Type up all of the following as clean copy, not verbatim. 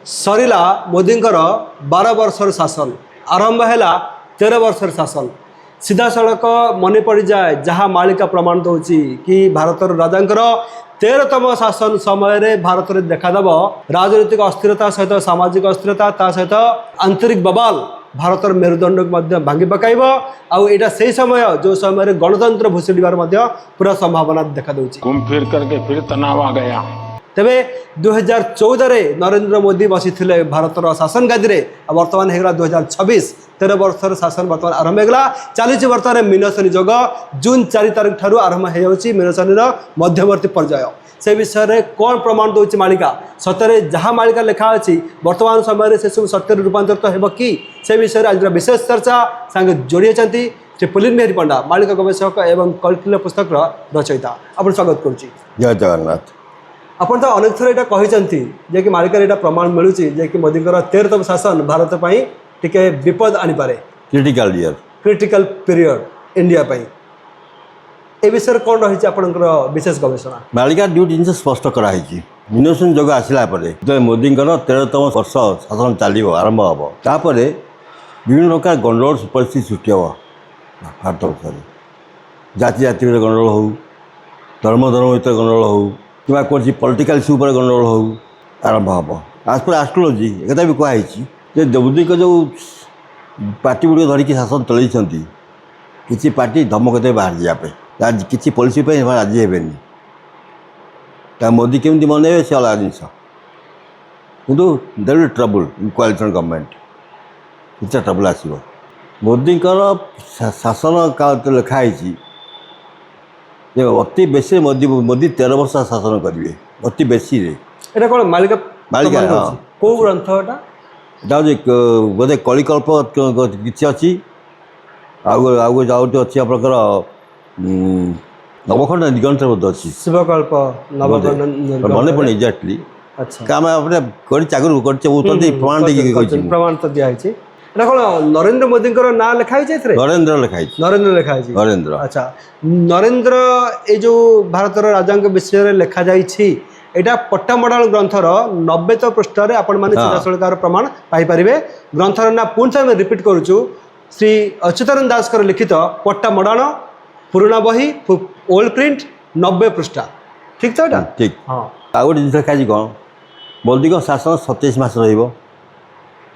सरिला मोदींकर 12 वर्षर शासन आरंभ है 13 वर्षर शासन सीधा सड़क मन पड़ जाए जहाँ मालिका प्रमाण दूची कि भारतर राजांकर 13तम शासन समय भारत में देखादेव राजनीतिक अस्थिरता सहित सामाजिक अस्थिरता ता सहित आंतरिक बवाल भारतर मेरुदंड को भांगी पकाइब आईटा से समय जो समय गणतंत्र भुशुड़ार पूरा संभावना देखा दूची। घूम फिर करके फिर तनाव आ गया। तेबे 2014 नरेंद्र मोदी बसी भारतर शासन गादी में बर्तमान होगा 2026 13 वर्षर शासन बर्तमान आरंभ होगा चली बर्तमान मीनशनि जोग जून 4 तारीख ठारू आरंभ हो मीनशनि मध्यवर्ती पर्याय से विषय में कौन प्रमाण दूसरी मालिका सतरे जहाँ मालिका लिखा अच्छी वर्तमान समय से सब सत्य रूपांतरित हो कि से विषय में आज विशेष चर्चा सांगे जोड़ी श्री पुलिन मेहरी पंडा मालिका गवेषक एवं कल्किल पुस्तक रचयिता आप स्वागत करुच्ची। जय जगन्नाथ। आपन तो अनेक थर यहाँ कहते जे कि मालिकार यहाँ प्रमाण मिलूँ जे कि मोदी 13तम शासन भारत पर टिके विपद आनीपे क्रिटिकल पीरियड इंडिया ए विषय कौन रही आपंकर विशेष गवेषणा। मालिका दुईट जिन स्पष्ट कराई मीनशनि जोग आसला जो मोदी 13तम वर्ष शासन चलो आरंभ हम तापर विभिन्न प्रकार गंडगोल परिस्थिति सृष्टि हम भारत वर्ष जाति जाति गंडगोल हो धर्म धर्म भितर गंडगोल हो कि कौन पॉलिटिकल इश्यू पर गंडगोल हो आरंभ हम आज पर एस्ट्रोलोजी एक भी कहुई मोदी को जो पार्टी गुड़ धरिकी शासन चलती किसी पार्टी धमक दे बाहर जावाई किसी पॉलिसी पे राजी हेबेनी मोदी केमती मनइबे से अलग जिनस किंतु there will trouble in coalition government कितना ट्रबल आसो मोदी शासन काल लिखाई अति बेसी मोदी 13 वर्ष शासन करेंगे अति बेसी एटा कौन मालिका मालिका को ग्रंथ एटा बोधे कलिकल्प किसी अच्छी आउ अच्छी प्रकार नवखंड निगंठ बोध अच्छी शिवकल्प नवखंड मन पड़े एक्जाक्टली अच्छा आगे चाकू कर प्रमाण तो दिखाई कौन नरेंद्र मोदी ना लिखाई नरेंद्र लिखाई नरेंद्र लिखाई नरेंद्र अच्छा नरेंद्र ये जो भारतर राजा विषय में लिखा जाइए यहाँ पट्टामडाल ग्रंथर 90 पृष्ठार आपण मैंने सीधासलख प्रमाण पाइपर ग्रंथर ना पुणी थे रिपीट करुचु श्री अच्युतानंद दास लिखित पट्टामडाल पुराणा बही ओल्ड प्रिंट 90 पृष्ठा ठीक तो यहाँ ठीक हाँ आ गए जिन लिखाई कौन मोदी शासन 27 मास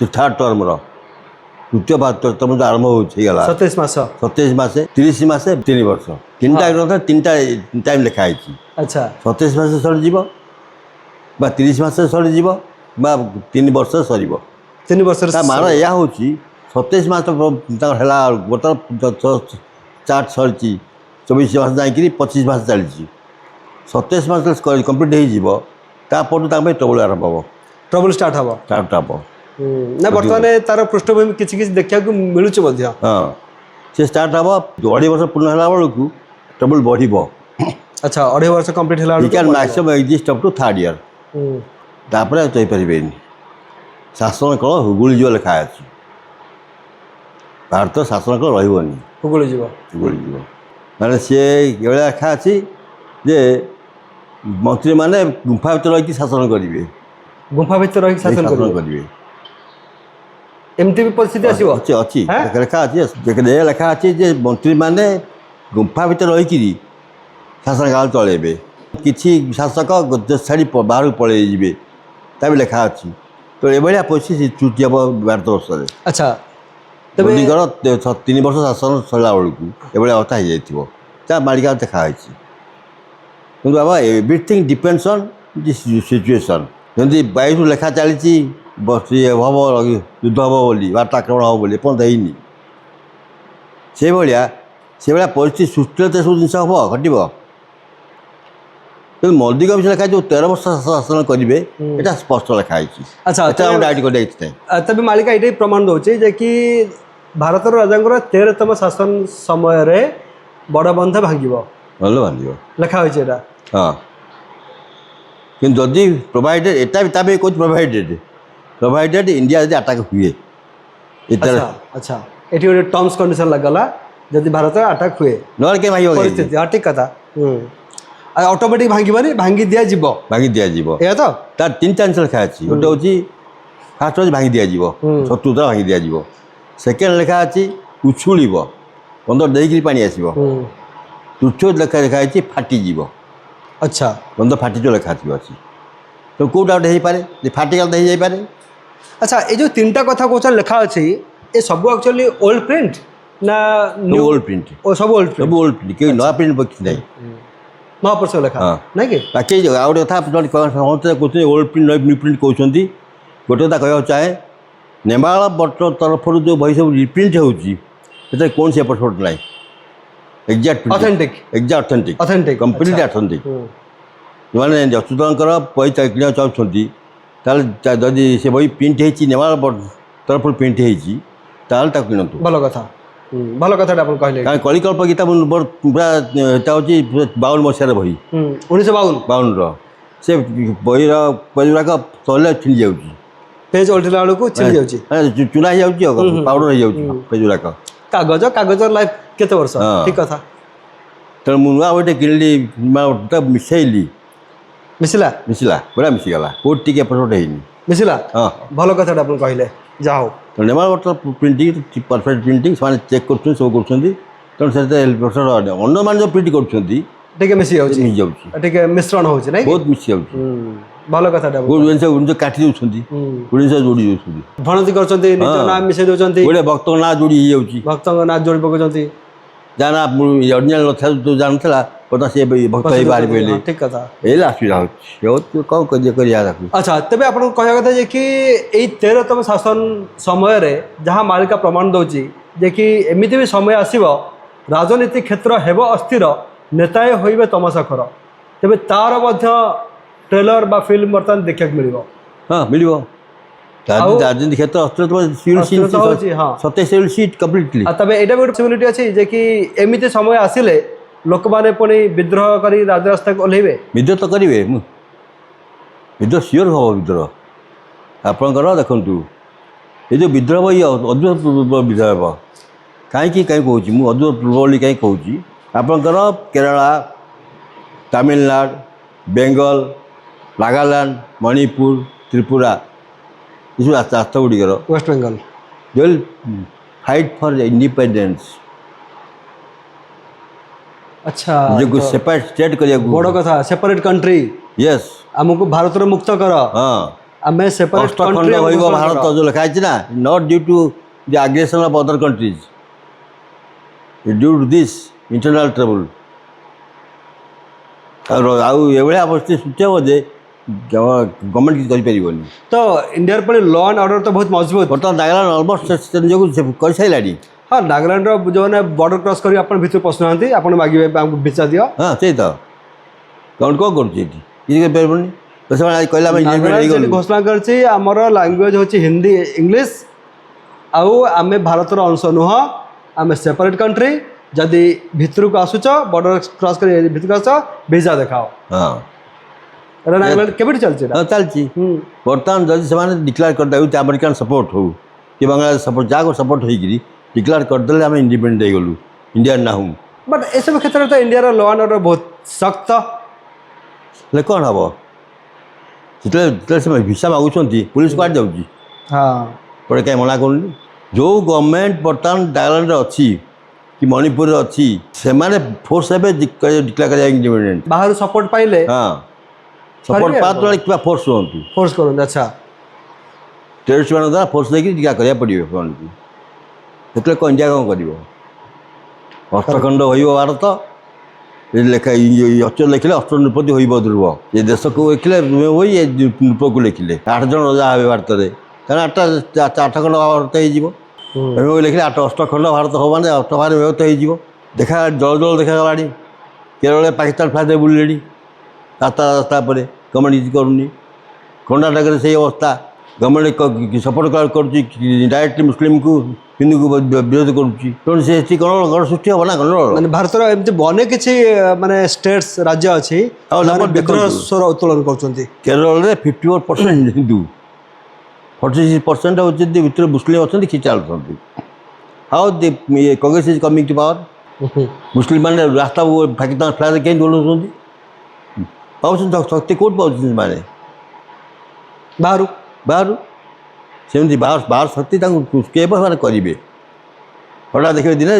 थर्ड टर्म तृतीय टर्म जो आरंभ होगा 27 मास 30 मास 3 वर्ष तीन ग्रंथ 3 टाइम लिखाई अच्छा 27 मास सरीज 30 मास सरीज 3 वर्ष सर 3 वर्ष मान यह हूँ 27 मास गोटे चार्ट सरी 24 मास जाकि 25 मास चली 27 मास कम्प्लीट होपर ट्रबल आरंभ हम ट्रबल स्टार्ट हम ना बर्तमान तार पृष्ठभूमि किसी देखा मिलूँ हाँ से स्टार्ट हम 2.5 वर्ष पूर्ण है बेलू ट्रबल बढ़ अच्छा 2.5 वर्ष कंप्लीट है maximum exist up to 3rd year तापर पारे शासन कल हुगुली जीव लिखा अच्छी भारत शासन कल रही हुगुली जीव माने सी लिखा अच्छी जे मंत्री मैंने गुंफा भर रही शासन करेंगे गुंफा भर रही शासन करेंगे एमती भी परिस्थिति आसो अच्छी लिखा अच्छी लिखा अच्छी जे मंत्री मैंने गुंफा भर रही शासन काल चलेबे किसी शासक छाड़ी बाहर पलैबे ता भी लिखा अच्छी तो ये परिस्थिति सृष्टि हम भारत वर्ष अच्छा मोदीकर 3 वर्ष शासन सरला बेलू ये अवस्था हो जाए मालिका देखाई कि बाबा everything depends on this situation जमी 22 लिखा चली हम युद्ध हम बोली बार्ता आक्रमण हम बोली एपर्तनी से भाया परिस्थिति सृष्टि तो सब जिन हम घट कि मोदी विषय लिखा जो 13 वर्ष शासन करेंगे यहाँ स्पष्ट लिखाई अच्छा तब मालिका ये प्रमाण दूसरे कि भारत राजा 13तम शासन समय बड़ बंध भांग लिखा हाँ कि जदि प्रोवाइडेड एटा भी कौन प्रोवाइडेड इंडिया जब अटाक हुए अच्छा ये गोटे टर्म्स कंडीशन लगला जदि भारत अटाक हुए ना क्या परिस्थिति हाँ ठीक कथा ऑटोमेटिक भांगी भांगी दिया या तो तार 3 चांस लिखा अच्छी गोटे हूँ ଫାର୍ଷ୍ଟ ହେଉଛି ଭାଙ୍ଗି ଦିଆଯିବ, ଶତ୍ରୁତା ଭାଙ୍ଗି ଦିଆଯିବ। ସେକେଣ୍ଡ ଲେଖା ଅଛି ଉଛୁଳିବ, ବନ୍ଧ ଦେଇକିରି ପାଣି ଆସିବ। ତୃତୀୟ ଲେଖା ହେଇଛି ଫାଟିଯିବ, ଆଚ୍ଛା ବନ୍ଧ ଫାଟିଯିବ ଲେଖା ଅଛି। ତ କେଉଁଟା ଗୋଟେ ହେଇପାରେ, ଫାଟିଗଲେ ତ ହେଇଯାଇପାରେ। ଆଚ୍ଛା ଏ ଯେଉଁ ତିନିଟା କଥା କହୁଛନ୍ତି ଲେଖା ଅଛି ଏ ସବୁ ଆକ୍ଚୁଆଲି ଓଲ୍ଡ ପ୍ରିଣ୍ଟ ନା ସବୁ ଓଲ୍ଡ ପ୍ରିଣ୍ଟ, ଓ ସବୁ ଓଲ୍ଡ ପ୍ରିଣ୍ଟ ସବୁ ଓଲ୍ଡ ପ୍ରିଣ୍ଟ, କେଉଁ ନୂଆ ପ୍ରିଣ୍ଟ କିଛି ନାହିଁ। ମହାପୁରୁଷ ଲେଖା ହଁ ନାଇଁ କି? ବାକି ଆଉ ଗୋଟେ କଥା ସମସ୍ତେ କହୁଛନ୍ତି ଓଲ୍ଡ ପ୍ରିଣ୍ଟ ନ୍ୟୁ ପ୍ରିଣ୍ଟ କହୁଛନ୍ତି। ଗୋଟେ କଥା କହିବାକୁ ଚାହେଁ, ନେମାଳ ବଟ ତରଫରୁ ଯେଉଁ ବହି ସବୁ ରିପ୍ରିଣ୍ଟ ହେଉଛି ସେଥିରେ କୌଣସି ଏପଟ ସେପଟ ନାହିଁ, exact Authentic. Exact authentic, Authentic, completely ଆଚ୍ଛା। ଅଥେଣ୍ଟିକ୍। ଯେଉଁମାନେ ଅଚ୍ୟୁତଙ୍କର ବହି କିଣିବାକୁ ଚାହୁଁଛନ୍ତି ତାହେଲେ ଯଦି ସେ ବହି ପ୍ରିଣ୍ଟ ହେଇଛି ନେମାଳ ତରଫରୁ ପ୍ରିଣ୍ଟ ହେଇଛି ତାହେଲେ ତାକୁ କିଣନ୍ତୁ। ଭଲ କଥା, ଭଲ କଥାଟା ଆପଣ କହିଲେ। କାରଣ କଳିକଳ୍ପ ଗୀତା ପୁରା ଏଟା ହେଉଛି 52 ମସିହାର ବହି, 1952 ସେ ବହିର ବହି ଗୁଡ଼ାକ ତଳେ ଛିଣ୍ଡି ଯାଉଛି, ପେଜ ଓଲଟିଲା ବେଳକୁ ଛିଣ୍ଡି ଯାଉଛି, ଚୁନା ହେଇଯାଉଛି, ପାଉଡ଼ର ହେଇଯାଉଛି ପେଜ ଗୁଡ଼ାକ। କାଗଜର ଲାଇଫ କେତେ ବର୍ଷ? ହଁ। ଠିକ କଥା। ତେଣୁ ମୁଁ ନୂଆ ବହିଟେ କିଣିଲି, ମିଶାଇଲି, ମିଶିଲା ପୁରା ମିଶିଗଲା, କେଉଁଠି ଟିକେ ଏପଟ ସେପଟ ହେଇନି। ମିଶିଲା ହଁ ଭଲ କଥାଟା ଆପଣ କହିଲେ, ଯାହା ହଉ। ତେଣୁ ନେମାଳ ବଟ ପ୍ରିଣ୍ଟିଂ ପରଫେକ୍ଟ ପ୍ରିଣ୍ଟିଂ ସେମାନେ ଚେକ୍ କରୁଛନ୍ତି, ସବୁ କରୁଛନ୍ତି। ତେଣୁ ସେଥିରେ ଅନ୍ୟମାନେ ଯେଉଁ ପ୍ରିଣ୍ଟ କରୁଛନ୍ତି ଟିକେ ମିଶି ଯାଉଛି, ମିଶିଯାଉଛି, ଟିକେ ମିଶ୍ରଣ ହଉଛି ନାଇଁ କି? ବହୁତ ମିଶିଯାଉଛି। ଭଲ କଥାଟା କେଉଁ ଜିନିଷ କାଟି ଦେଉଛନ୍ତି, କେଉଁ ଜିନିଷ ଯୋଡ଼ି ଦେଉଛନ୍ତି, ଭଣତି କରୁଛନ୍ତି, ନିଜ ନାଁ ମିଶେଇ ଦଉଛନ୍ତି, ଗୋଟେ ଭକ୍ତଙ୍କ ନାଁ ଯୋଡ଼ି ହେଇଯାଉଛି, ଭକ୍ତଙ୍କ ନାଁ ଯୋଡ଼ି ପକାଉଛନ୍ତି, ଯାହା ନା ଅରିଜିନାଲ ନଥିଲା ଜାଣୁଥିଲା ବର୍ତ୍ତମାନ ସେ ଭକ୍ତ ହେଇ ବାହାରି ପଡ଼ିଲେ। ଠିକ କଥା। ଏଇ ଅସୁବିଧା ହେଉଛି, କ'ଣ କରିବା ତାକୁ। ଆଚ୍ଛା ତେବେ ଆପଣଙ୍କୁ କହିବା କଥା ଯେ କି ଏଇ 13ତମ ଶାସନ ସମୟରେ ଯାହା ମାଳିକା ପ୍ରମାଣ ଦେଉଛି ଯେ କି ଏମିତି ବି ସମୟ ଆସିବ ରାଜନୀତି କ୍ଷେତ୍ର ହେବ ଅସ୍ଥିର, ନେତାଏ ହୋଇବେ ତମସାଖର। ତେବେ ତାର ମଧ୍ୟ ଟ୍ରେଲର ବା ଫିଲ୍ମ ବର୍ତ୍ତମାନ ଦେଖିବାକୁ ମିଳିବ। ହଁ ମିଳିବ। ରାଜନୀତି କ୍ଷେତ୍ର ଅସ୍ଥିରତା ହେଉଛି, ହଁ। 27 ସିଟ୍ କମ୍ପ୍ଲିଟଲି। ତେବେ ଏଇଟା ବି ଗୋଟେ ପସିବିଲିଟି ଅଛି ଯେ କି ଏମିତି ସମୟ ଆସିଲେ ଲୋକମାନେ ପୁଣି ବିଦ୍ରୋହ କରି ରାଜରାସ୍ତାକୁ ଓହ୍ଲେଇବେ। ବିଦ୍ରୋହ ତ କରିବେ, ବିଦ୍ରୋହ ସିଓର ହେବ। ବିଦ୍ରୋହ ଆପଣଙ୍କର ଦେଖନ୍ତୁ, ଏ ଯେଉଁ ବିଦ୍ରୋହ ଇଏ ଅଦ୍ଭୁତ ପୂର୍ବ ବିଦ୍ରୋହ ହେବ। କାହିଁକି କହୁଛି ମୁଁ ଅଦ୍ଭୁତ ପୂର୍ବ ବୋଲି କାହିଁକି କହୁଛି, ଆପଣଙ୍କର କେରଳ, ତାମିଲନାଡୁ, ବେଙ୍ଗଲ, ନାଗାଲାଣ୍ଡ, ମଣିପୁର, ତ୍ରିପୁରା, ଏସବୁ ରାସ୍ତା ଗୁଡ଼ିକର West Bengal will fight for independence, ଆଚ୍ଛା ନିଜକୁ ସେପାରେଟ୍ ଷ୍ଟେଟ୍ କରିବାକୁ। ବଡ଼ କଥା, ସେପାରେଟ୍ କଣ୍ଟ୍ରି, ୟେସ୍, ଆମକୁ ଭାରତରୁ ମୁକ୍ତ କର, ହଁ। ଆମେ ସେପାରେଟ୍ ଅଷ୍ଟଖଣ୍ଡ କଣ୍ଟ୍ରି ରହିବ ଭାରତ ଯେଉଁ ଲେଖା ହେଇଛି ନା, not due to the aggression of other countries, due to this internal trouble. ଆଉ ଏଭଳିଆ ପରିସ୍ଥିତି ସୃଷ୍ଟି ହେବ ଯେ ଗଭର୍ଣ୍ଣମେଣ୍ଟ କିଛି କରିପାରିବନି। ତ ଇଣ୍ଡିଆର ପୁଣି ଲ ଆଣ୍ଡ ଅର୍ଡର ତ ବହୁତ ମଜବୁତ। ବର୍ତ୍ତମାନ ନାଗାଲାଣ୍ଡ ଅଲମୋଷ୍ଟ ସେ ନିଜକୁ କରିସାରିଲାଣି। ହଁ ନାଗାଲାଣ୍ଡର ଯେଉଁମାନେ ବର୍ଡର କ୍ରସ୍ କରି ଆପଣ ଭିତରୁ ପଶୁନାହାନ୍ତି, ଆପଣ ମାଗିବେ ଆମକୁ ଭିସା ଦିଅ। ହଁ ସେଇ ତ କ'ଣ କରୁଛି ଏଠି, କିଛି କରିପାରିବନି। ସେମାନେ କହିଲେ ଆମେ ନାଗାଲାଣ୍ଡ ଘୋଷଣା କରିଛି ଆମର ଲାଙ୍ଗୁଏଜ ହେଉଛି ହିନ୍ଦୀ ଇଂଲିଶ, ଆଉ ଆମେ ଭାରତର ଅଂଶ ନୁହଁ, ଆମେ ସେପାରେଟ୍ କଣ୍ଟ୍ରି। ଯଦି ଭିତରକୁ ଆସୁଛ, ବର୍ଡର କ୍ରସ୍ କରି ଭିତରକୁ ଆସୁଛ, ଭିସା ଦେଖାଅ। ହଁ ଏଇଟା ନାଗାଲାଣ୍ଡ କେବେଠୁ ଚାଲିଛି? ହଁ ଚାଲିଛି। ବର୍ତ୍ତମାନ ଯଦି ସେମାନେ ଡିକ୍ଲେୟାର କରିଦେବେ ଆମେରିକାନ ସପୋର୍ଟ ହଉ କି ବାଂଲାଦେଶ ସପୋର୍ଟ, ଯାହାକୁ ସପୋର୍ଟ ହେଇକିରି ଡିକ୍ଲେୟାର କରିଦେଲେ ଆମେ ଇଣ୍ଡିପେଣ୍ଡେଣ୍ଟ ହେଇଗଲୁ, ଇଣ୍ଡିଆନ ନାହୁଁ। ବଟ୍ ଏସବୁ କ୍ଷେତ୍ରରେ ତ ଇଣ୍ଡିଆର ଲ ଆଣ୍ଡ ଅର୍ଡର ବହୁତ ଶକ୍ତ। ହେଲେ କ'ଣ ହେବ? ଯେତେବେଳେ ସେମାନେ ଭିସା ମାଗୁଛନ୍ତି ପୁଲିସ କୁଆଡ଼େ ଯାଉଛି? ହଁ ପରେ କାହିଁ ମନା କରୁନି? ଯେଉଁ ଗଭର୍ଣ୍ଣମେଣ୍ଟ ବର୍ତ୍ତମାନ ନାଗାଲାଣ୍ଡରେ ଅଛି କି ମଣିପୁରରେ ଅଛି, ସେମାନେ ଫୋର୍ସ ହେବେ ଡିକ୍ଲେୟାର କରିବା ଇଣ୍ଡିପେଣ୍ଡେଣ୍ଟ। ବାହାରୁ ସପୋର୍ଟ ପାଇଲେ, ହଁ ସପୋର୍ଟ ପାଆନ୍ତୁ କିମ୍ବା ଫୋର୍ସ ହୁଅନ୍ତୁ, ଫୋର୍ସ କରନ୍ତୁ। ଆଚ୍ଛା ଟେରିଷ୍ଟମାନଙ୍କ ଦ୍ୱାରା ଫୋର୍ସ ଦେଇକି ଡିକ୍ଲେୟାର କରିବାକୁ ପଡ଼ିବ ସେମାନଙ୍କୁ। ସେତେବେଳେ କ'ଣ ଇଣ୍ଡିଆ କ'ଣ କରିବ? ଅଷ୍ଟଖଣ୍ଡ ହୋଇବ ଭାରତ, ଲେଖା ଅକ୍ଷର ଲେଖିଲେ ଅଷ୍ଟ ନୃପତି ହୋଇବ ଧ୍ରୁବ। ଏ ଦେଶକୁ ଲେଖିଲେ ହୋଇ ଏ ନୃପକୁ ଲେଖିଲେ 8 ଜଣ ରଜା ହେବେ ଭାରତରେ, କାରଣ 8 ଖଣ୍ଡ ଭାରତ ହେଇଯିବ। ଲେଖିଲେ 8 ଭାରତ ହେବ ମାନେ 8 ଭାଗରେ ବିଭକ୍ତ ହେଇଯିବ। ଜଳ ଜଳ ଦେଖାଗଲାଣି। କେରଳରେ ପାକିସ୍ତାନ ଫ୍ଲାଗରେ ବୁଲିଲେଣି ରାସ୍ତା ପରେ, ଗଭର୍ଣ୍ଣମେଣ୍ଟ କିଛି କରୁନି। କର୍ଣ୍ଣାଟକରେ ସେଇ ଅବସ୍ଥା, ଗଭର୍ଣ୍ଣମେଣ୍ଟ ସପୋର୍ଟ କରୁଛି ଡାଇରେକ୍ଟଲି ମୁସଲିମକୁ, ହିନ୍ଦୁକୁ ବିରୋଧ କରୁଛି। ତେଣୁ ସେଠି ଗଣ ସୃଷ୍ଟି ହେବ ନା ଗଣ୍ଡଗୋଳ। ମାନେ ଭାରତର ଏମିତି ଅନେକ କିଛି ମାନେ ଷ୍ଟେଟ୍ସ ରାଜ୍ୟ ଅଛି ବିଦ୍ରୋହ ସ୍ୱର ଉତ୍ତୋଳନ କରୁଛନ୍ତି। କେରଳରେ 54% ହିନ୍ଦୁ, 46% ହେଉଛନ୍ତି ଭିତରେ ମୁସଲିମ ଅଛନ୍ତି, ଖ୍ରୀଷ୍ଟିଆନ ଅଛନ୍ତି। How the Congress is coming to power? Muslim ମାନେ ରାସ୍ତା ପାକିସ୍ତାନ ଫ୍ଲାଗରେ କେମିତି ଓହ୍ଲାଉଛନ୍ତି? ପାଉଛନ୍ତି ଶକ୍ତି କେଉଁଠି ପାଉଛନ୍ତି ସେମାନେ? ବାହାରୁ। ସେମିତି ବାହାର ଶକ୍ତି ତାଙ୍କୁ କେବେ ସେମାନେ କରିବେ ହଠାତ୍ ଦେଖିବେ ଦିନେ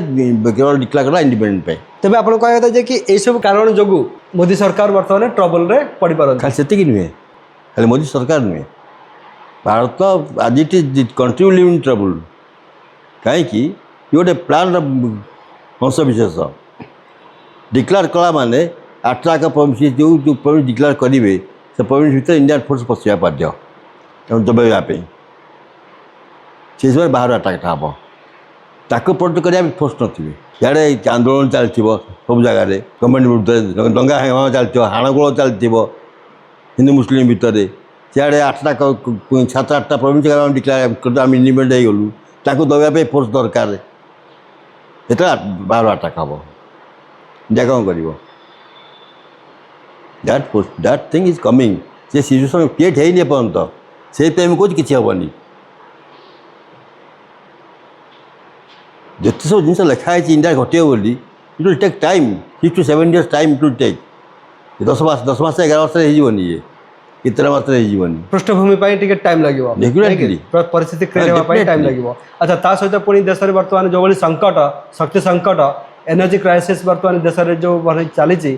କେବଳ ଡିକ୍ଲାର କଲା ଇଣ୍ଡିପେଣ୍ଡେଣ୍ଟ ପାଇଁ। ତେବେ ଆପଣ କହିବା କଥା ଯେ କି ଏଇସବୁ କାରଣ ଯୋଗୁଁ ମୋଦି ସରକାର ବର୍ତ୍ତମାନ ଟ୍ରବଲରେ ପଡ଼ିପାରନ୍ତି। ଖାଲି ସେତିକି ନୁହେଁ, ଖାଲି ମୋଦି ସରକାର ନୁହେଁ, ଭାରତ ଆଜି it is country live in trouble. କାହିଁକି ଗୋଟେ ପ୍ଲାନ୍ର ଅଂଶବିଶେଷ ଡିକ୍ଲାର କଲା ମାନେ 8ଟା ଯାକ ଯେଉଁ ପ୍ରୋଭିନ୍ସ ଡିକ୍ଲାର କରିବେ ସେ ପ୍ରୋଭିନ୍ସ ଭିତରେ ଇଣ୍ଡିଆନ୍ ଫୋର୍ସ ପଶିବା ବାଧ୍ୟ ତେଣୁ ଦବାଇବା ପାଇଁ। ସେ ସମୟରେ ବାହାର ଆଟାକ୍ଟା ହେବ, ତାକୁ ପ୍ରୋଟେକ୍ଟ କରିବା ପାଇଁ ଫୋର୍ସ ନଥିବେ। ଇଆଡ଼େ ଆନ୍ଦୋଳନ ଚାଲିଥିବ ସବୁ ଜାଗାରେ, ଗଭର୍ଣ୍ଣମେଣ୍ଟ ବିରୁଦ୍ଧରେ ଦଙ୍ଗା ହେଙ୍ଗା ଚାଲିଥିବ, ହାଣଗୋଳ ଚାଲିଥିବ ହିନ୍ଦୁ ମୁସଲିମ ଭିତରେ। ସିଆଡ଼େ 7-8ଟା ପ୍ରୋଭିନ୍ସ ଡିକ୍ଲାର ଆମେ ଇଣ୍ଡିପେଣ୍ଡେଣ୍ଟ ହେଇଗଲୁ, ତାକୁ ଦବାଇବା ପାଇଁ ଫୋର୍ସ ଦରକାର। ଯେତେବେଳେ ବାହାର ଆଟାକ୍ ହେବ ଇଣ୍ଡିଆ କ'ଣ କରିବ? That thing is coming. ସେ ସିଚୁଏସନ୍ କ୍ରିଏଟ୍ ହେଇନି ଏପର୍ଯ୍ୟନ୍ତ, ସେଇଥିପାଇଁ ମୁଁ କହୁଛି କିଛି ହେବନି। ଯେତେ ସବୁ ଜିନିଷ ଲେଖା ହେଇଛି ଇଣ୍ଡିଆ ଘଟିବ ବୋଲି, it will take time, 6 to 7 years time it will take. 10 ମାସ 11 ମାସରେ ହେଇଯିବନି, ଇଏ 13 ମାସରେ ହେଇଯିବନି। ପୃଷ୍ଠଭୂମି ପାଇଁ ଟିକେ ଟାଇମ୍ ଲାଗିବ, Definitely. ପରିସ୍ଥିତି କ୍ରିଏଟ୍ ହେବା ପାଇଁ ଟାଇମ୍ ଲାଗିବ। ଆଚ୍ଛା, ତା ସହିତ ପୁଣି ଦେଶରେ ବର୍ତ୍ତମାନ ଯେଉଁଭଳି ସଙ୍କଟ, ଶକ୍ତି ସଙ୍କଟ, ଏନର୍ଜି କ୍ରାଇସିସ୍ ବର୍ତ୍ତମାନ ଦେଶରେ ଯେଉଁ ଚାଲିଛି,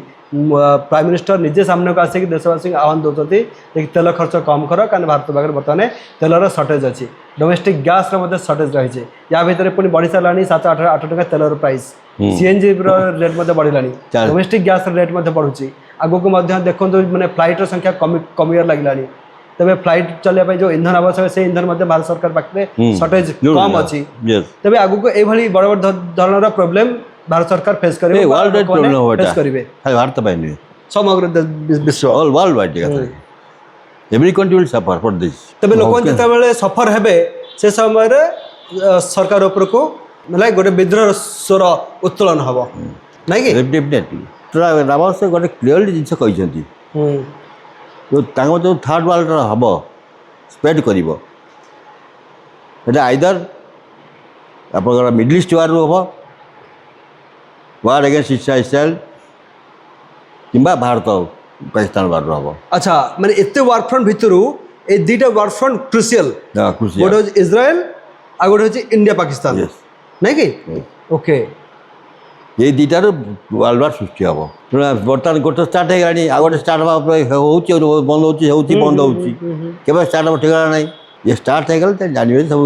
ପ୍ରାଇମ୍ ମିନିଷ୍ଟର ନିଜେ ସାମ୍ନାକୁ ଆସିକି ଦେଶବାସୀଙ୍କୁ ଆହ୍ୱାନ ଦେଉଛନ୍ତି ଯେ ତେଲ ଖର୍ଚ୍ଚ କମ୍ କର, କାରଣ ଭାରତ ପାଖରେ ବର୍ତ୍ତମାନ ତେଲର ସର୍ଟେଜ୍ ଅଛି। ଡୋମେଷ୍ଟିକ୍ ଗ୍ୟାସ୍ର ମଧ୍ୟ ସର୍ଟେଜ୍ ରହିଛି। ୟା ଭିତରେ ପୁଣି ବଢ଼ି ସାରିଲାଣି 7-8 ଟଙ୍କା ତେଲର ପ୍ରାଇସ୍। ସିଏନ୍ଜିର ରେଟ୍ ମଧ୍ୟ ବଢ଼ିଲାଣି, ଡୋମେଷ୍ଟିକ୍ ଗ୍ୟାସ୍ର ରେଟ୍ ମଧ୍ୟ ବଢ଼ୁଛି। ଆଗକୁ ମଧ୍ୟ ଦେଖନ୍ତୁ ମାନେ ଫ୍ଲାଇଟ୍ର ସଂଖ୍ୟା କମିବାରେ ଲାଗିଲାଣି। ତେବେ ଫ୍ଲାଇଟ୍ ଚଲାଇବା ପାଇଁ ଯେଉଁ ଇନ୍ଧନ ଆବଶ୍ୟକ, ସେ ଇନ୍ଧନ ମଧ୍ୟ ଭାରତ ସରକାର ପାଖରେ ସର୍ଟେଜ୍ କମ୍ ଅଛି। ତେବେ ଆଗକୁ ଏଇଭଳି ବଡ଼ ବଡ଼ ଧରଣର ପ୍ରୋବ୍ଲେମ୍ ଭାରତ ସରକାର ଫେସ୍ କରିବେ, ଫେସ୍ କରିବେ। ଭାରତ ପାଇଁ ନୁହେଁ, ସମଗ୍ର ବିଶ୍ୱ, all world wide. Every country will suffer for this. ତେବେ ଲୋକମାନେ ଯେତେବେଳେ ସଫର ହେବେ ସେ ସମୟରେ ସରକାର ଉପରକୁ ମାନେ ଗୋଟେ ବିଦ୍ରୋହ ସ୍ୱର ଉତ୍ତୋଳନ ହେବ, ନାଇଁ କି? ଡେଫିନେଟଲି ରାବତ ଗୋଟେ କ୍ଲିୟରଲି ଜିନିଷ କହିଛନ୍ତି, ତାଙ୍କ ଯେଉଁ ଥାର୍ଡ଼ ୱାର୍ଲଡର ହେବ ସ୍ପ୍ରେଡ୍ କରିବ, ସେଇଟା ଆଇଦର ଆପଣଙ୍କର ମିଡଲ୍ ଇଷ୍ଟ ୱାର୍ରୁ ହେବ, ୱାର୍ ଏଗେନ୍ଷ୍ଟ ଇସ୍ରାଏଲ, କିମ୍ବା ଭାରତ ପାକିସ୍ତାନ ୱାର୍ରୁ ହେବ। ଆଚ୍ଛା, ମାନେ ଏତେ ୱାର୍ ଫ୍ରଣ୍ଟ ଭିତରୁ এই দুইটা ওয়ার ফ্রন্ট ক্রুসিয়াল, ଗୋଟେ ହେଉଛି ଇସ୍ରାଏଲ ଆଉ ଗୋଟେ ହେଉଛି ଇଣ୍ଡିଆ ପାକିସ୍ତାନ, ନାଇଁ କି? ଓକେ, ଏଇ ଦୁଇଟାରୁ ୱାର୍ଲଡ ୱାର୍ ସୃଷ୍ଟି ହେବ। ବର୍ତ୍ତମାନ ଗୋଟେ ଷ୍ଟାର୍ଟ ହେଇଗଲାଣି, ଆଉ ଗୋଟେ ଷ୍ଟାର୍ଟ ହେବା ହେଉଛି, ବନ୍ଦ ହେଉଛି, ହେଉଛି ବନ୍ଦ ହେଉଛି, କେବେ ଷ୍ଟାର୍ଟ ହେବ ଠିକଣା ନାହିଁ। ଇଏ ଷ୍ଟାର୍ଟ ହେଇଗଲେ ତ ଜାଣିବେ ସବୁ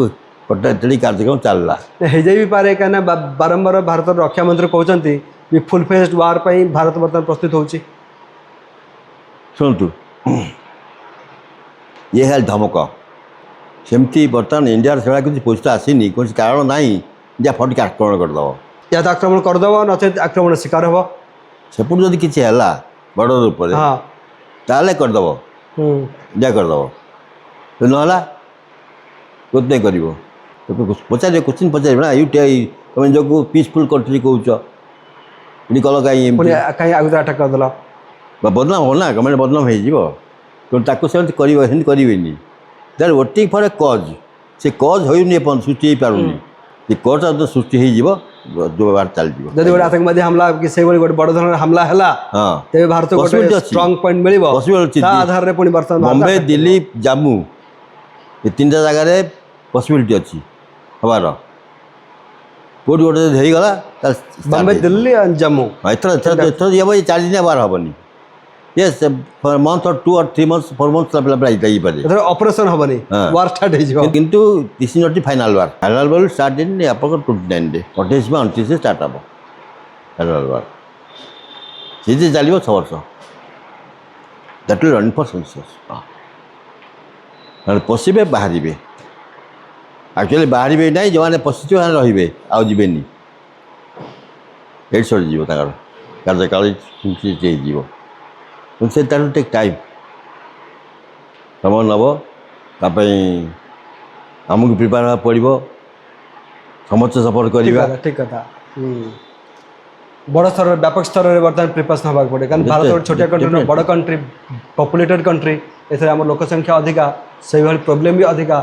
ଟୋଟାଲି କାର୍ଯ୍ୟକ୍ରମ ଚାଲିଲା। ହେଇଯାଇ ବି ପାରେ, କାହିଁକିନା ବାରମ୍ବାର ଭାରତର ରକ୍ଷା ମନ୍ତ୍ରୀ କହୁଛନ୍ତି ଯେ ଫୁଲ୍ ଫେଜ୍ଡ ୱାର୍ ପାଇଁ ଭାରତ ବର୍ତ୍ତମାନ ପ୍ରସ୍ତୁତ ହେଉଛି। ଶୁଣନ୍ତୁ, ଇଏ ହେଲା ଧମକ। ସେମିତି ବର୍ତ୍ତମାନ ଇଣ୍ଡିଆର ସେଭଳିଆ କିଛି ପରିସ୍ଥିତି ଆସିନି, କୌଣସି କାରଣ ନାହିଁ ଇଣ୍ଡିଆ ଫଟିକି ଆକ୍ରମଣ କରିଦେବ। ୟା ତ ଆକ୍ରମଣ କରିଦେବ, ନଚେତ୍ ଆକ୍ରମଣ ଶିକାର ହେବ। ସେପଟୁ ଯଦି କିଛି ହେଲା ବଡ଼ ରୂପରେ ତାହେଲେ କରିଦେବ, ଇଣ୍ଡିଆ କରିଦେବ। ନହେଲା କୋଉଥିପାଇଁ କରିବ? ପଚାରିବ, କୋଶ୍ଚିନ୍ ପଚାରିବ ନା, ତମେ ଯୋଉ ପିସଫୁଲ୍ କଣ୍ଟ୍ରି କହୁଛ, ଏଠି କଲ କାହିଁ କାହିଁ ଆଗରୁ ଆଟାକ୍ କରିଦେଲ? ବଦନାମ ହେବ ନା, ଗଭର୍ଣ୍ଣମେଣ୍ଟ ବଦନାମ ହେଇଯିବ। ତେଣୁ ତାକୁ ସେମିତି କରିବ, ସେମିତି କରିବେନି। That waiting for a cause, ସେ କଜ୍ ହେଉନି, ଏପର୍ଯ୍ୟନ୍ତ ସୃଷ୍ଟି ହେଇପାରୁନି। ସେ କଜ୍ଟା ଯଦି ସୃଷ୍ଟି ହେଇଯିବ, ବାଟ ଚାଲିଯିବ। ଯଦି ଗୋଟେ ଆତଙ୍କବାଦୀ ହାମଲା କି ସେଇଭଳି ଗୋଟେ ବଡ଼ ଧରଣର ହାମଲା ହେଲା, ତେବେ ଭାରତକୁ ଗୋଟେ ଷ୍ଟ୍ରଙ୍ଗ ପଏଣ୍ଟ ମିଳିବ। ତା ଆଧାରରେ ପୁଣି ବର୍ତ୍ତମାନ ବମ୍ବେ, ଦିଲ୍ଲୀ, ଜାମ୍ମୁ, ଏ 3ଟା ଜାଗାରେ ପସିବିଲିଟି ଅଛି ହେବାର। କେଉଁଠି ଗୋଟେ ଯଦି ହେଇଗଲା ତାହେଲେ ବମ୍ବେ, ଦିଲ୍ଲୀ ଆଉ ଜାମ୍ମୁ ଏଥର ଯିବ, 4 ଦିନିଆ ବାର ହେବନି। Yes, month 2 or 3 months 4 months ହେଇପାରେ, ଏଥର ଅପରେସନ୍ ହେବନି, ୱାର୍ ଷ୍ଟାର୍ଟ ହେଇଯିବ। କିନ୍ତୁ this is not the final war. Final war start ହେଇନି ଆପଣଙ୍କର 29 28 ବା 29 ଷ୍ଟାର୍ଟ ହେବ ଫାଇନାଲ୍ ୱାର୍। ସେଇଠି ଚାଲିବ 6 ବର୍ଷ। That will run for census. ନହେଲେ ପଶିବେ, ବାହାରିବେ। ଆକ୍ଚୁଆଲି ବାହାରିବେ ନାହିଁ, ଯେଉଁମାନେ ପଶିଥିବେ ସେମାନେ ରହିବେ, ଆଉ ଯିବେନି। ଏଇଠି ସରିଯିବ ତାଙ୍କର କାର୍ଯ୍ୟକାଳ, ହେଇଯିବ। ସେ ତାର ଟେକ୍ ଟାଇମ୍, ସମୟ ନେବ। ତା ପାଇଁ ଆମକୁ ପ୍ରିପେୟାର ହେବାକୁ ପଡ଼ିବ, ସମସ୍ତେ ସପୋର୍ଟ କରିବା। ଠିକ୍ କଥା। ବଡ଼ ସ୍ତରରେ, ବ୍ୟାପକ ସ୍ତରରେ ବର୍ତ୍ତମାନ ପ୍ରିପାରେସନ୍ ହେବାକୁ ପଡ଼ିବ, କାରଣ ଭାରତ ଗୋଟେ ଛୋଟିଆ କଣ୍ଟ୍ରି, ବଡ଼ କଣ୍ଟ୍ରି, ପପୁଲେଟେଡ୍ କଣ୍ଟ୍ରି, ଏଥିରେ ଆମର ଲୋକ ସଂଖ୍ୟା ଅଧିକା, ସେଇଭଳି ପ୍ରୋବ୍ଲେମ୍ ବି ଅଧିକା।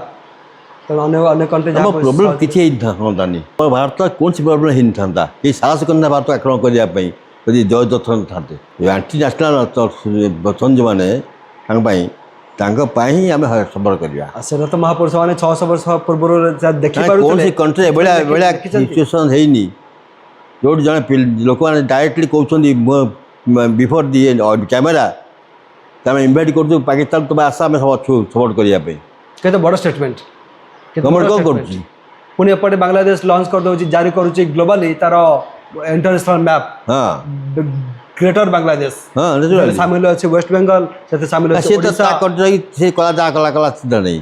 ତେଣୁ ଅନେକ କଣ୍ଟ୍ରି ଆମ ପ୍ରୋବ୍ଲେମ୍ କିଛି ହେଇଥାନ୍ତାନି, ଭାରତ କୌଣସି ପ୍ରୋବ୍ଲେମ୍ ହେଇନଥାନ୍ତା। କେହି ସାହସ କରିନା ଭାରତ ଆକ୍ରମଣ କରିବା ପାଇଁ, ଯଦି ଜୟଯତ୍ନ ଥାନ୍ତେ। ଆଣ୍ଟି ନ୍ୟାସନାଲ୍ ଅଛନ୍ତି ଯେଉଁମାନେ, ତାଙ୍କ ପାଇଁ ତାଙ୍କ ପାଇଁ ହିଁ ଆମେ ସବର କରିବା। ସେଟା ତ ମହାପୁରୁଷ ମାନେ 600 ବର୍ଷ ପୂର୍ବରୁ ଦେଖିପାରୁଥିଲେ। କୌଣସି କଣ୍ଟ୍ରି ଏଭଳିଆ ଏଭଳିଆ ସିଚୁଏସନ୍ ହେଇନି ଯେଉଁଠି ଜଣେ ଲୋକମାନେ ଡାଇରେକ୍ଟଲି କହୁଛନ୍ତି ବିଫୋର୍ ଦି କ୍ୟାମେରା ଆମେ ଇନଭାଇଟ୍ କରୁଛୁ ପାକିସ୍ତାନ ତୁମେ ଆସ ଆମେ ସବୁ ଅଛୁ ସପୋର୍ଟ କରିବା ପାଇଁ। କେତେ ବଡ଼ ଷ୍ଟେଟମେଣ୍ଟ। ଗଭର୍ଣ୍ଣମେଣ୍ଟ କ'ଣ କରୁଛି? ପୁଣି ଏପଟେ ବାଂଲାଦେଶ ଲଞ୍ଚ କରିଦେଉଛି, ଜାରି କରୁଛି ଗ୍ଲୋବାଲି ତାର ଇଣ୍ଟରନ୍ୟାସନାଲ ମ୍ୟାପ୍। ହଁ ଗ୍ରେଟର ବାଂଲାଦେଶ ହଁ ସାମିଲ ଅଛି, ୱେଷ୍ଟ ବେଙ୍ଗଲ ସେଥିରେ ସାମିଲ ଅଛି, ସେ ତ ଓଡ଼ିଶା। ତା କଣ୍ଟ୍ରି ରହିକି ସେ କଲା ଯାହା କଲା ଚିନ୍ତା ନାହିଁ।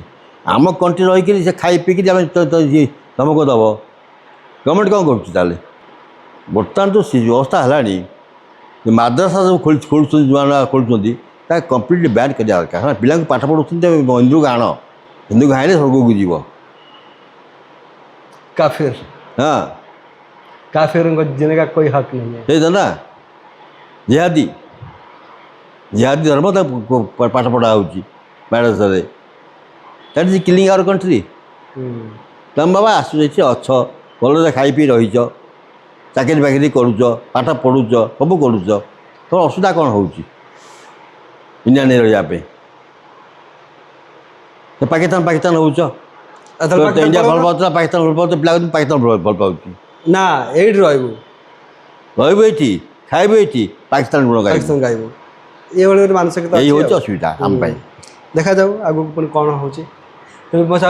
ଆମ କଣ୍ଟ୍ରି ରହିକିରି ସେ ଖାଇ ପିଇକିରି ଆମେ ଧମକ ଦେବ। ଗଭର୍ଣ୍ଣମେଣ୍ଟ କ'ଣ କରୁଛି ତାହେଲେ? ବର୍ତ୍ତମାନ ଯେଉଁ ଅବସ୍ଥା ହେଲାଣି ମାଦ୍ରାସା ସବୁ ଖୋଲୁଛନ୍ତି, ନୂଆ ନୂଆ ଖୋଲୁଛନ୍ତି, ତା କମ୍ପ୍ଲିଟଲି ବ୍ୟାନ୍ କରିବା ଦରକାର। କାରଣ ପିଲାଙ୍କୁ ପାଠ ପଢ଼ଉଛନ୍ତି ହିନ୍ଦୁକୁ ଆଣ, ହିନ୍ଦୁକୁ ଆଣିଲେ ସ୍ୱର୍ଗକୁ ଯିବ। काफिर हाँ काफिरों को जीने का कोई हक नहीं है। यही था ना जिहादी जिहादी धर्म तो पाठ पढ़ा होची माद्रासा रे that is killing our country. तुम बाबा आसु अच्छ भल खाई पी रहीच चाकरी बाकरी करुच पाठ पढ़ुच सब करुच तो असुविधा कौन हो इंडिया नहीं रही पाकिस्तान पाकिस्तान होच इंडिया भल पाता पाकिस्तान भल पाता पिला पाकिस्तान भल पाऊँ ना एट रही रही खाइबू ये पाकिस्तान गुण पाकिस्तान गाइबू ये मानसिकता यही हूँ असुविधा आम देखा जाऊ आगू पुणी कौन हो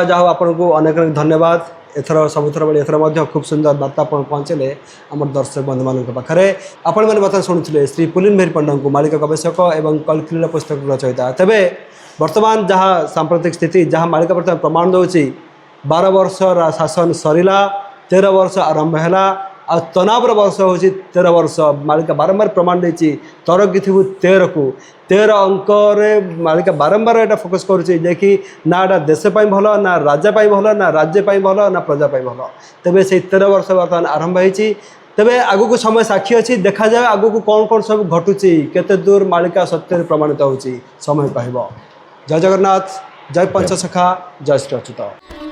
जाओ आपको अनेक अनेक धन्यवाद। एथर सबुथर भाई एथर खूब सुंदर वार्ता आप पहुँचले आम दर्शक बंधु मान पाखे आपण मैंने बर्तमान शुणुले श्री पुलिन मेहर पंडा को मालिका गवेषक और कलकिला पुस्तक रचयिता। तेबे वर्तमान जहाँ सांप्रतिक स्थिति जहाँ मालिका बर्तमान प्रमाण दूसरी 12 वर्ष शासन सरीला 13 वर्ष आरंभ है आ तनावर वर्ष हूँ 13 वर्ष मालिका बारंबार प्रमाण देती तरकी थी 13 को 13 अंक मालिका बारंबार यहाँ फोकस करुँची ना एटा देशपाई भल ना राजापाई भल ना राज्यपाई भल ना प्रजापाई भल। तेबे से 13 वर्ष बर्तमान आरंभ होती तेबे आगू को समय साक्षी अच्छी देखा जाए आगू को कौन कौन सब घटुची केते दूर मालिका सत्य प्रमाणित होती समय कह। जय जगन्नाथ जय पंचसखा जय श्री अच्युत।